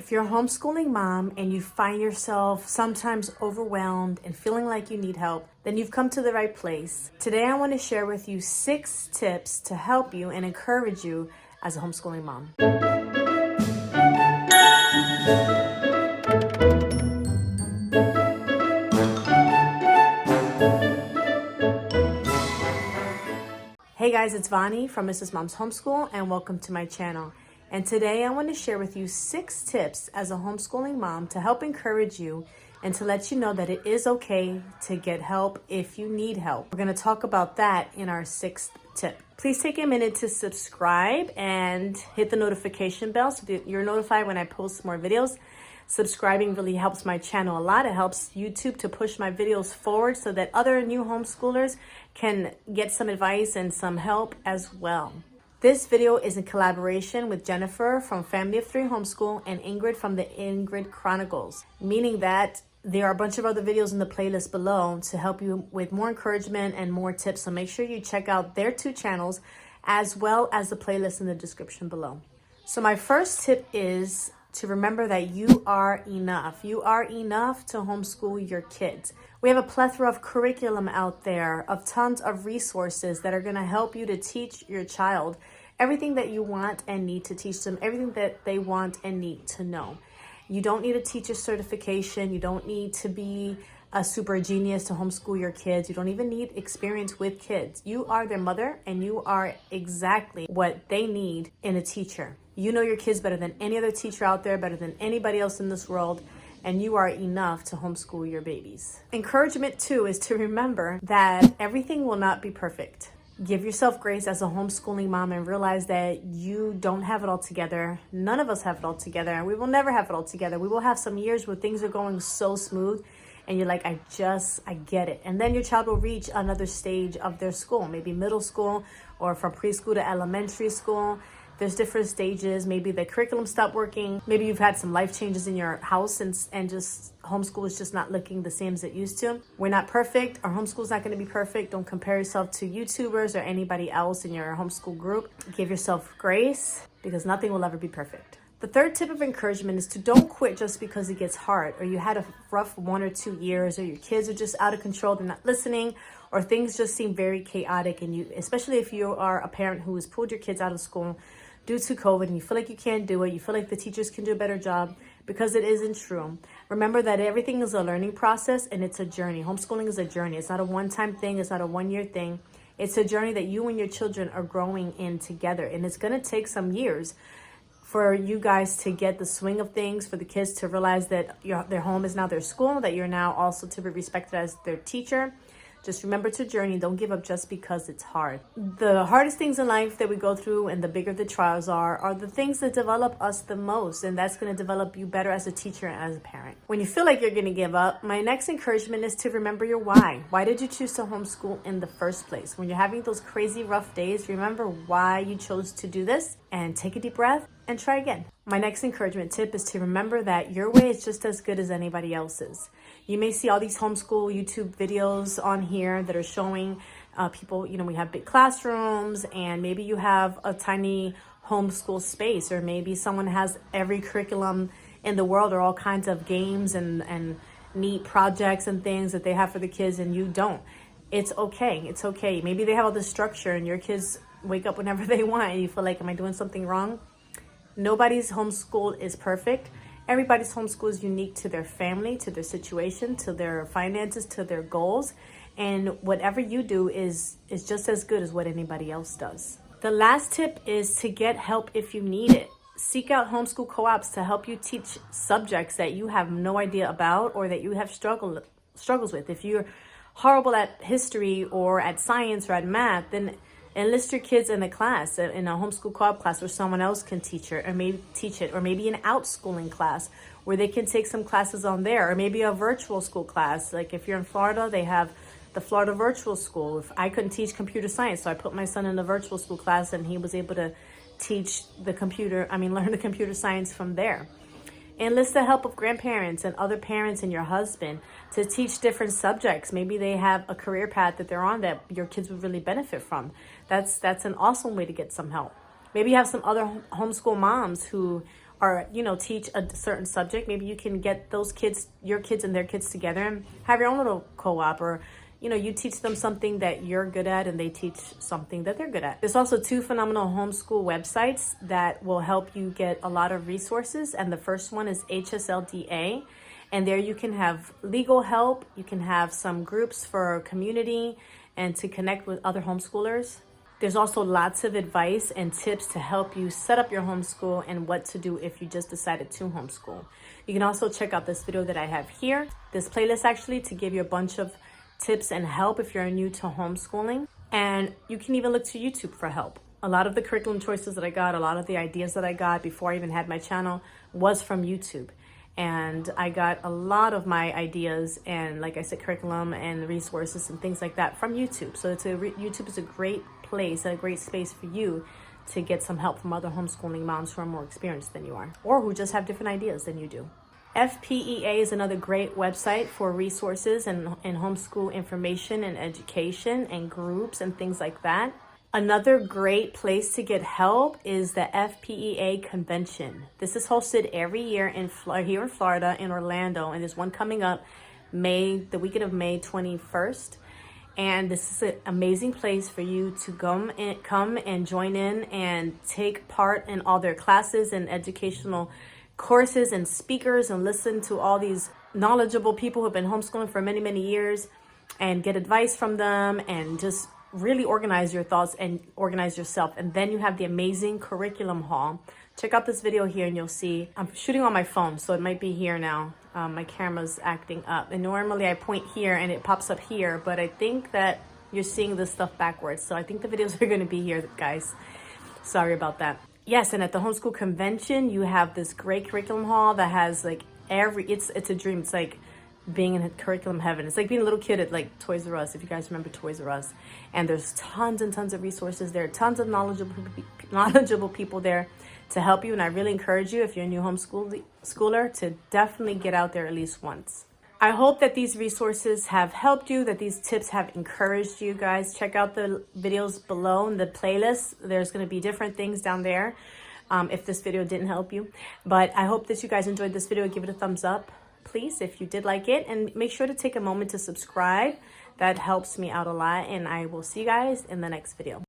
If you're a homeschooling mom and you find yourself sometimes overwhelmed and feeling like you need help, then you've come to the right place. Today, I want to share with you 6 tips to help you and encourage you as a homeschooling mom. Hey guys, it's Vani from Mrs. Mom's Homeschool and welcome to my channel. And today I want to share with you 6 tips as a homeschooling mom to help encourage you and to let you know that it is okay to get help if you need help. We're going to talk about that in our 6th tip. Please take a minute to subscribe and hit the notification bell so that you're notified when I post more videos. Subscribing really helps my channel a lot. It helps YouTube to push my videos forward so that other new homeschoolers can get some advice and some help as well. This video is in collaboration with Jennifer from Family of 3 Homeschool and Ingrid from the Ingrid Chronicles, meaning that there are a bunch of other videos in the playlist below to help you with more encouragement and more tips. So make sure you check out their 2 channels as well as the playlist in the description below. So my first tip is to remember that you are enough. You are enough to homeschool your kids. We have a plethora of curriculum out there, of tons of resources that are going to help you to teach your child everything that you want and need to teach them, everything that they want and need to know. You don't need a teacher certification. You don't need to be a super genius to homeschool your kids. You don't even need experience with kids. You are their mother and you are exactly what they need in a teacher. You know your kids better than any other teacher out there, better than anybody else in this world, and you are enough to homeschool your babies. Encouragement 2 is to remember that everything will not be perfect. Give yourself grace as a homeschooling mom and realize that you don't have it all together. None of us have it all together, and we will never have it all together. We will have some years where things are going so smooth and you're like, I get it. And then your child will reach another stage of their school, maybe middle school or from preschool to elementary school. There's different stages. Maybe the curriculum stopped working. Maybe you've had some life changes in your house and just homeschool is just not looking the same as it used to. We're not perfect. Our homeschool is not going to be perfect. Don't compare yourself to YouTubers or anybody else in your homeschool group. Give yourself grace because nothing will ever be perfect. The 3rd tip of encouragement is to don't quit just because it gets hard, or you had a rough 1 or 2 years, or your kids are just out of control, they're not listening, or things just seem very chaotic. And you, especially if you are a parent who has pulled your kids out of school due to COVID and you feel like you can't do it, you feel like the teachers can do a better job, because it isn't true. Remember that everything is a learning process and it's a journey. Homeschooling is a journey. It's not a one-time thing. It's not a one-year thing. It's a journey that you and your children are growing in together. And it's going to take some years for you guys to get the swing of things, for the kids to realize that their home is now their school, that you're now also to be respected as their teacher. Just remember to journey. Don't give up just because it's hard. The hardest things in life that we go through and the bigger the trials are the things that develop us the most. And that's going to develop you better as a teacher and as a parent. When you feel like you're going to give up, my next encouragement is to remember your why. Why did you choose to homeschool in the first place? When you're having those crazy rough days, remember why you chose to do this and take a deep breath and try again. My next encouragement tip is to remember that your way is just as good as anybody else's. You may see all these homeschool YouTube videos on here that are showing people, we have big classrooms and maybe you have a tiny homeschool space, or maybe someone has every curriculum in the world or all kinds of games and neat projects and things that they have for the kids and you don't. It's okay. It's okay. Maybe they have all this structure and your kids wake up whenever they want and you feel like, am I doing something wrong? Nobody's homeschool is perfect. Everybody's homeschool is unique to their family, to their situation, to their finances, to their goals. And whatever you do is just as good as what anybody else does. The last tip is to get help if you need it. Seek out homeschool co-ops to help you teach subjects that you have no idea about or that you have struggles with. If you're horrible at history or at science or at math, then enlist your kids in a class, in a homeschool co-op class where someone else can teach it, or maybe an outschooling class where they can take some classes on there, or maybe a virtual school class. Like if you're in Florida, they have the Florida Virtual School. If I couldn't teach computer science, so I put my son in a virtual school class and he was able to learn the computer science from there. Enlist the help of grandparents and other parents and your husband to teach different subjects. Maybe they have a career path that they're on that your kids would really benefit from. That's an awesome way to get some help. Maybe you have some other homeschool moms who or, you know, teach a certain subject, maybe you can get those kids, your kids and their kids together and have your own little co-op, or, you know, you teach them something that you're good at and they teach something that they're good at. There's also 2 phenomenal homeschool websites that will help you get a lot of resources. And the first one is HSLDA. And there you can have legal help. You can have some groups for community and to connect with other homeschoolers. There's also lots of advice and tips to help you set up your homeschool and what to do if you just decided to homeschool. You can also check out this video that I have here, this playlist actually, to give you a bunch of tips and help if you're new to homeschooling. And you can even look to YouTube for help. A lot of the curriculum choices that I got, a lot of the ideas that I got before I even had my channel was from YouTube. And I got a lot of my ideas and, like I said, curriculum and resources and things like that from YouTube. So YouTube is a great place, a great space for you to get some help from other homeschooling moms who are more experienced than you are, or who just have different ideas than you do. FPEA is another great website for resources and homeschool information and education and groups and things like that. Another great place to get help is the FPEA convention. This is hosted every year here in Florida, in Orlando, and there's one coming up the weekend of May 21st. And this is an amazing place for you to come and join in and take part in all their classes and educational courses and speakers, and listen to all these knowledgeable people who have been homeschooling for many, many years, and get advice from them, and just really organize your thoughts and organize yourself. And then you have the amazing curriculum hall. Check out this video here and you'll see. I'm shooting on my phone, so it might be here now. My camera's acting up. And normally I point here and it pops up here, but I think that you're seeing this stuff backwards. So I think the videos are going to be here, guys. Sorry about that. Yes, and at the homeschool convention, you have this great curriculum hall that has like it's a dream. It's like being in curriculum heaven. It's like being a little kid at like Toys R Us, if you guys remember Toys R Us. And there's tons and tons of resources there, tons of knowledgeable people there to help you. And I really encourage you, if you're a new homeschooler, to definitely get out there at least once. I hope that these resources have helped you, that these tips have encouraged you guys. Check out the videos below in the playlist. There's going to be different things down there if this video didn't help you. But I hope that you guys enjoyed this video. Give it a thumbs up, please, if you did like it. And make sure to take a moment to subscribe. That helps me out a lot. And I will see you guys in the next video.